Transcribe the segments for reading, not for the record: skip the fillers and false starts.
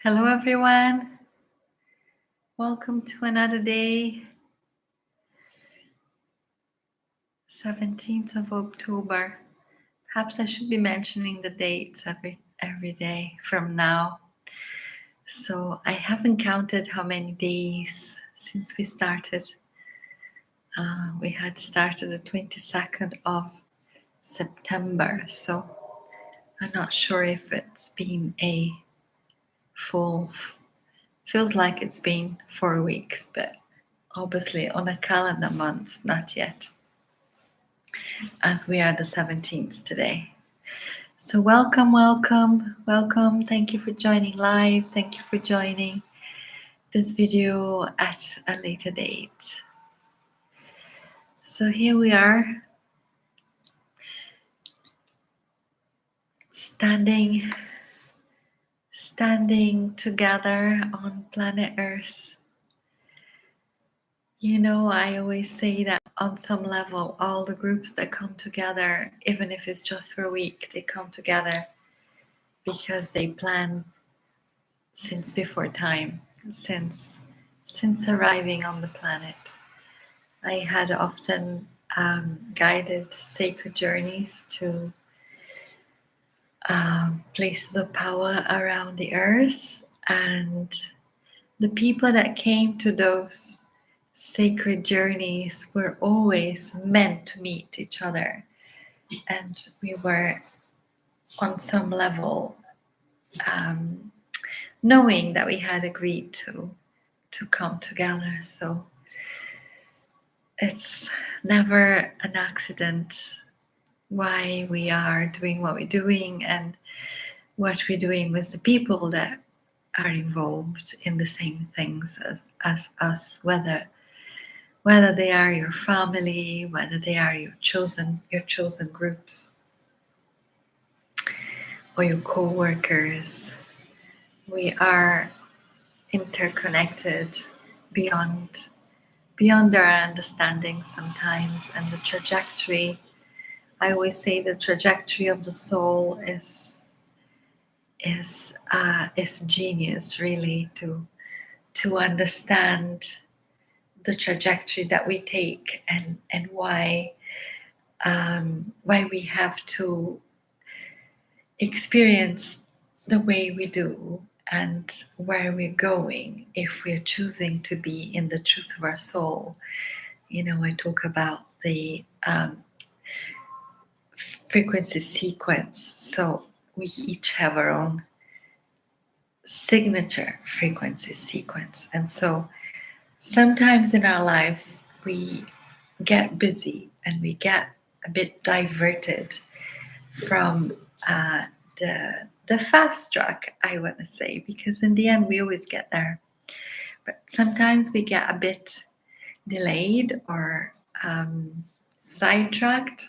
Hello, everyone. Welcome to another day, 17th of October. Perhaps I should be mentioning the dates every day from now. So I haven't counted how many days since we started. We had started the 22nd of September, so I'm not sure if it's been a full. Feels like it's been 4 weeks, but obviously on a calendar month, not yet, as we are the 17th today. So welcome. Thank you for joining live. Thank you for joining this video at a later date. So here we are, standing together on planet Earth. You know, I always say that on some level, all the groups that come together, even if it's just for a week, they come together because they plan since before time, since arriving on the planet. I had often guided sacred journeys to places of power around the earth, and the people that came to those sacred journeys were always meant to meet each other, and we were on some level knowing that we had agreed to come together. So it's never an accident why we are doing what we're doing and what we're doing with the people that are involved in the same things as us, whether they are your family, whether they are your chosen groups or your co-workers. We are interconnected beyond our understanding sometimes, and the trajectory, I always say the trajectory of the soul is genius, really, to understand the trajectory that we take and why we have to experience the way we do and where we're going if we're choosing to be in the truth of our soul. You know, I talk about the frequency sequence. So we each have our own signature frequency sequence. And so sometimes in our lives we get busy and we get a bit diverted from the fast track, I want to say, because in the end we always get there. But sometimes we get a bit delayed or sidetracked.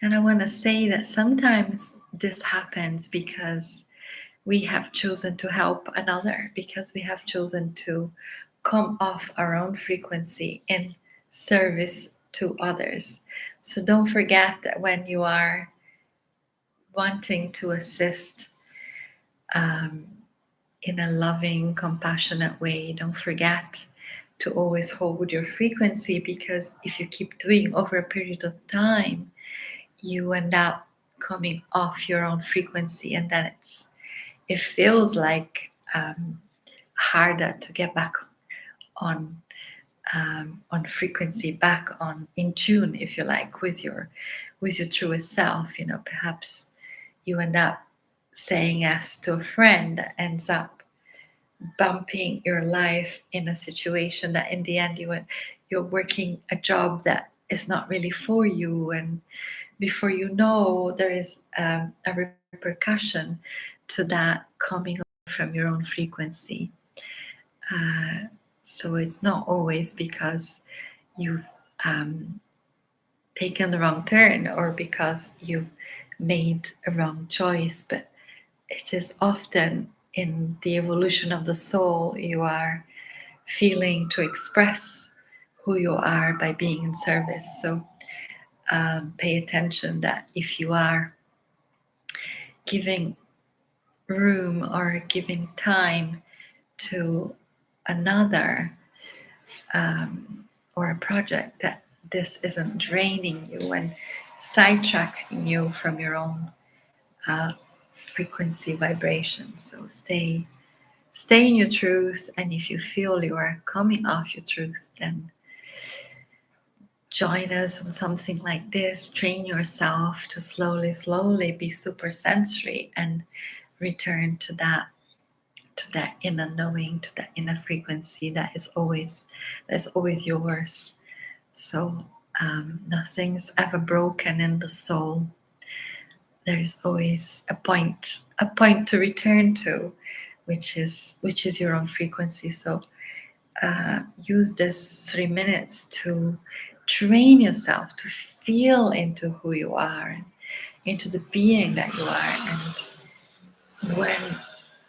And I want to say that sometimes this happens because we have chosen to help another, because we have chosen to come off our own frequency in service to others. So don't forget that when you are wanting to assist in a loving, compassionate way, don't forget to always hold your frequency, because if you keep doing over a period of time, you end up coming off your own frequency, and then it feels like harder to get back on frequency, back on in tune, if you like, with your truest self. You know, perhaps you end up saying yes to a friend that ends up bumping your life in a situation that in the end you're working a job that is not really for you, and before you know, there is a repercussion to that coming from your own frequency. So it's not always because you've taken the wrong turn or because you've made a wrong choice, but it is often in the evolution of the soul you are feeling to express who you are by being in service. So pay attention that if you are giving room or giving time to another or a project, that this isn't draining you and sidetracking you from your own frequency vibration. So stay in your truth, and if you feel you are coming off your truth, then join us on something like this. Train yourself to slowly be super sensory and return to that inner knowing, to that inner frequency that's always yours. So nothing's ever broken in the soul. There's always a point to return to, which is your own frequency. So use this 3 minutes to train yourself to feel into who you are, into the being that you are. And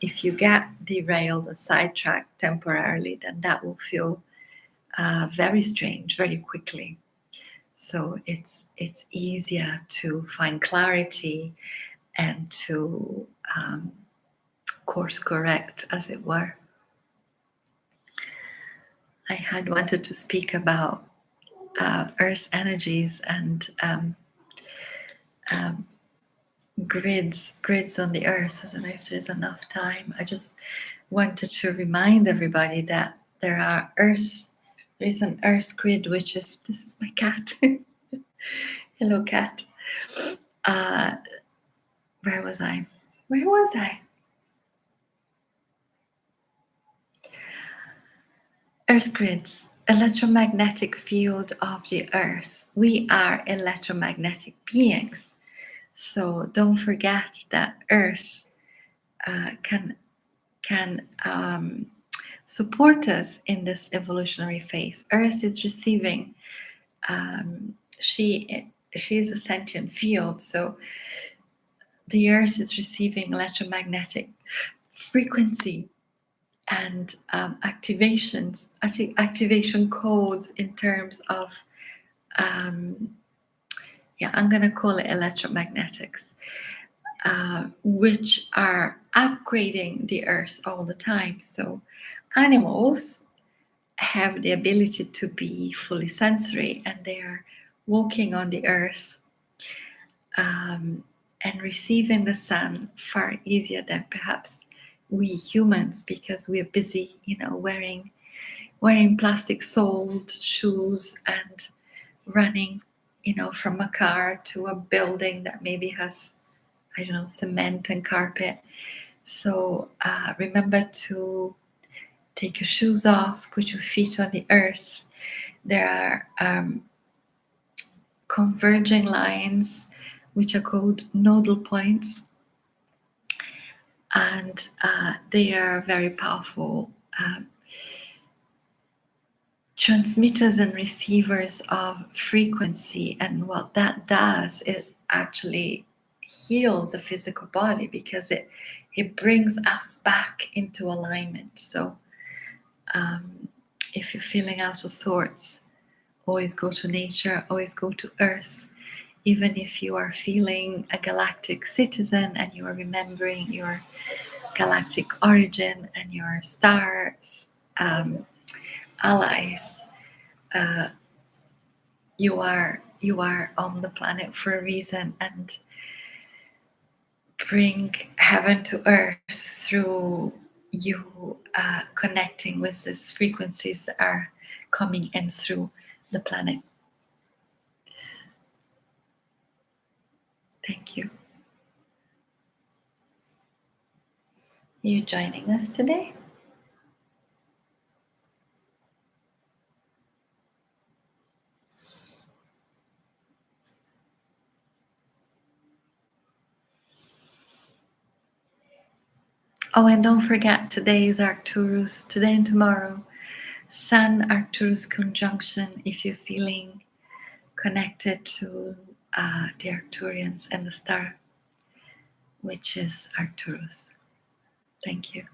if you get derailed or sidetracked temporarily, then that will feel very strange very quickly. So it's easier to find clarity and to course correct, as it were. I had wanted to speak about Earth energies and grids on the Earth. I don't know if there's enough time. I just wanted to remind everybody that there is an Earth grid, which is, this is my cat. Hello, cat. Where was I? Earth grids, electromagnetic field of the Earth. We are electromagnetic beings. So don't forget that Earth can support us in this evolutionary phase. Earth is receiving. She's a sentient field, so the Earth is receiving electromagnetic frequency and activation codes in terms of I'm going to call it electromagnetics, which are upgrading the Earth all the time. So animals have the ability to be fully sensory, and they are walking on the Earth and receiving the sun far easier than perhaps we humans, because we're busy, wearing plastic-soled shoes and running, from a car to a building that maybe has, I don't know, cement and carpet. So remember to take your shoes off, put your feet on the earth. There are converging lines, which are called nodal points, and they are very powerful transmitters and receivers of frequency. And what that does, it actually heals the physical body, because it brings us back into alignment. So if you're feeling out of sorts, always go to nature, always go to earth. Even if you are feeling a galactic citizen and you are remembering your galactic origin and your stars allies, you are on the planet for a reason, and bring heaven to earth through you connecting with these frequencies that are coming in through the planet. Thank you. Are you joining us today? Oh, and don't forget, today is Arcturus, today and tomorrow. Sun Arcturus conjunction, if you're feeling connected to the Arcturians and the star, which is Arcturus. Thank you.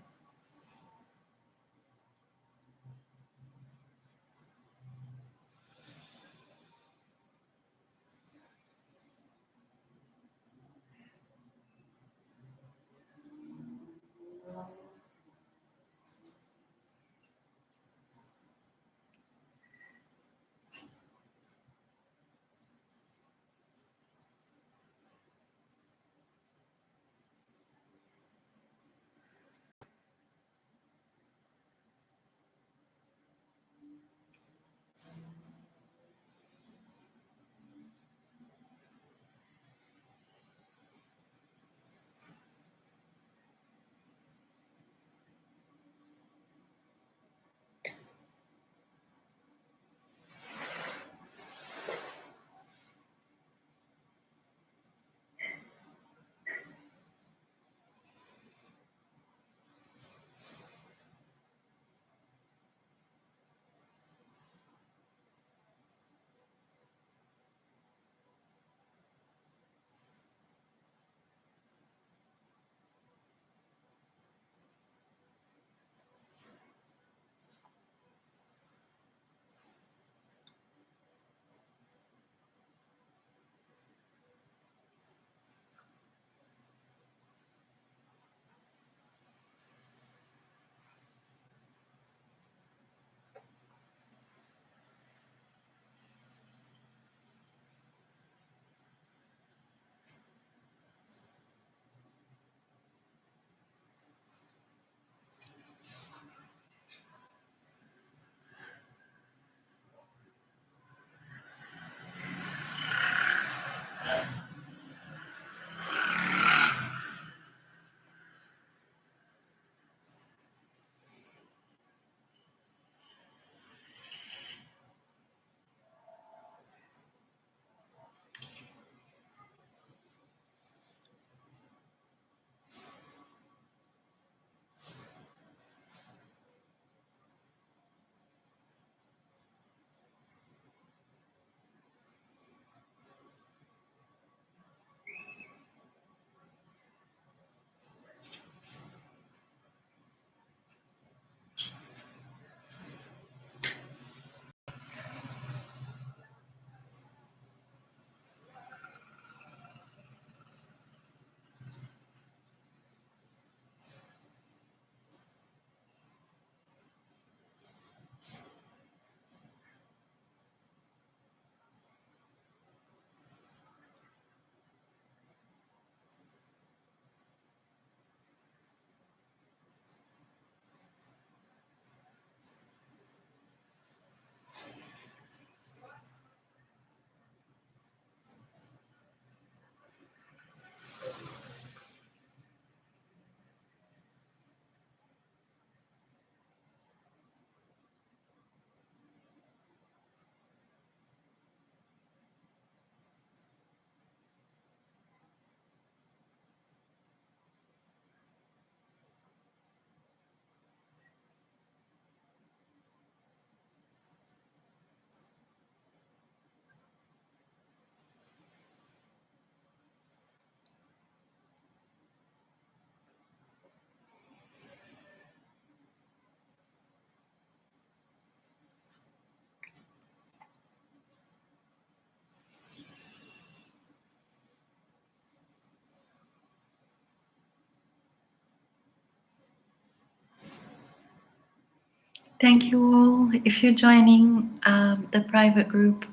Thank you all. If you're joining the private group,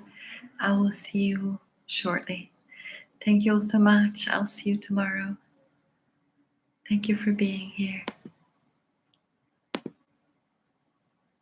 I will see you shortly. Thank you all so much. I'll see you tomorrow. Thank you for being here.